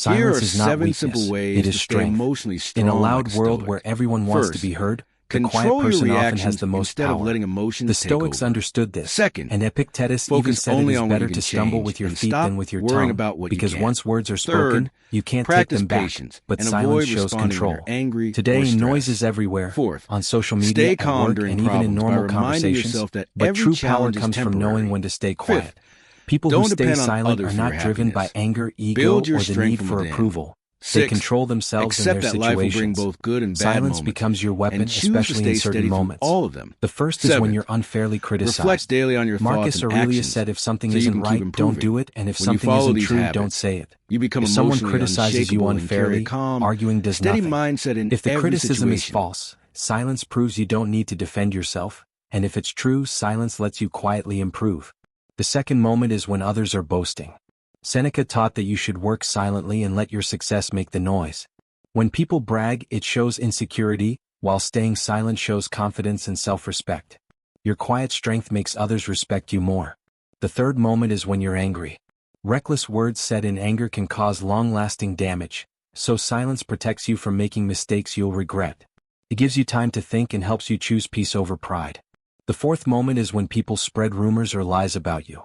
Here are Silence is not 7 simple weakness, ways it to is stay strength. emotionally strong In a loud like a world Stoic. where everyone wants to First, be heard, the quiet control your person often has reactions the most instead power. of letting emotions The take Stoics over. understood this, Second, and Epictetus even focus said it only is on what better you can to stumble change with your and feet stop than with your worrying tongue, about what you because can't. once words are Third, spoken, you can't take practice them back, patience but and silence avoid shows responding when control. you're angry Today, or noise is stressed. everywhere, Fourth, on social stay media, at calm work, during and even in problems by normal reminding conversations, yourself that but every true power challenge is comes from knowing temporary. when to stay Fifth, quiet. People who don't stay depend on silent others are for your not driven by happiness. anger, ego, Build your or the strength need from for within. approval. They Sixth, control themselves and accept their that life will bring situations. both good and bad Silence moments, becomes your weapon, and choose to especially stay in certain steady through moments. all of them. The first is when Seventh, you're unfairly criticized. reflect daily on your thoughts Marcus and Aurelius actions said if something so you isn't can keep right, don't improving. do it, and if When you something follow isn't these true, habits, don't say it. you become If someone emotionally criticizes you unshakable and carry a unfairly, calm, arguing does steady nothing. mindset in If the every criticism is situation. false, silence proves you don't need to defend yourself, and if it's true, silence lets you quietly improve. The second moment is when others are boasting. Seneca taught that you should work silently and let your success make the noise. When people brag, it shows insecurity, while staying silent shows confidence and self-respect. Your quiet strength makes others respect you more. The third moment is when you're angry. Reckless words said in anger can cause long-lasting damage, so silence protects you from making mistakes you'll regret. It gives you time to think and helps you choose peace over pride. The fourth moment is when people spread rumors or lies about you.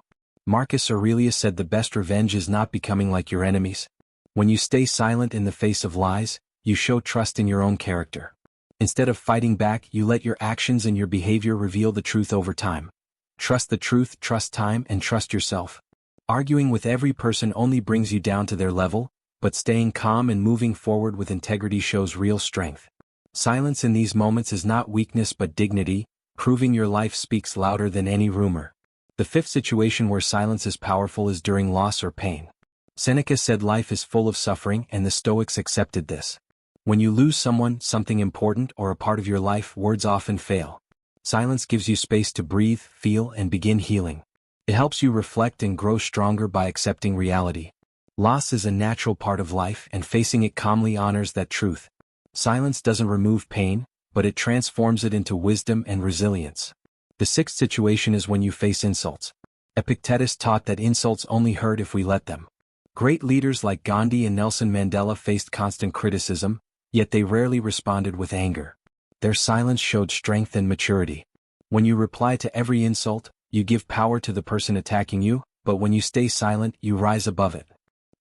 Marcus Aurelius said the best revenge is not becoming like your enemies. When you stay silent in the face of lies, you show trust in your own character. Instead of fighting back, you let your actions and your behavior reveal the truth over time. Trust the truth, trust time, and trust yourself. Arguing with every person only brings you down to their level, but staying calm and moving forward with integrity shows real strength. Silence in these moments is not weakness but dignity, proving your life speaks louder than any rumor. The fifth situation where silence is powerful is during loss or pain. Seneca said life is full of suffering, and the Stoics accepted this. When you lose someone, something important, or a part of your life, words often fail. Silence gives you space to breathe, feel, and begin healing. It helps you reflect and grow stronger by accepting reality. Loss is a natural part of life, and facing it calmly honors that truth. Silence doesn't remove pain, but it transforms it into wisdom and resilience. The sixth situation is when you face insults. Epictetus taught that insults only hurt if we let them. Great leaders like Gandhi and Nelson Mandela faced constant criticism, yet they rarely responded with anger. Their silence showed strength and maturity. When you reply to every insult, you give power to the person attacking you, but when you stay silent, you rise above it.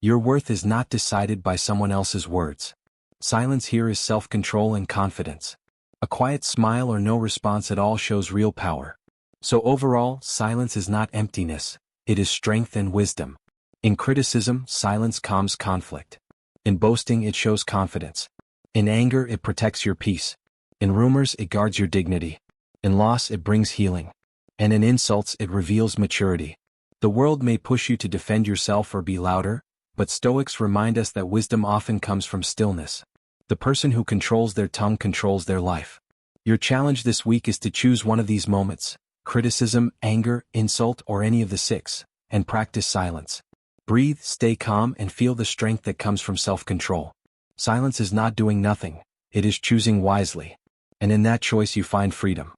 Your worth is not decided by someone else's words. Silence here is self-control and confidence. A quiet smile or no response at all shows real power. So overall, silence is not emptiness, it is strength and wisdom. In criticism, silence calms conflict. In boasting, it shows confidence. In anger, it protects your peace. In rumors, it guards your dignity. In loss, it brings healing. And in insults, it reveals maturity. The world may push you to defend yourself or be louder, but Stoics remind us that wisdom often comes from stillness. The person who controls their tongue controls their life. Your challenge this week is to choose one of these moments: criticism, anger, insult, or any of the six, and practice silence. Breathe, stay calm, and feel the strength that comes from self-control. Silence is not doing nothing, it is choosing wisely. And in that choice you find freedom.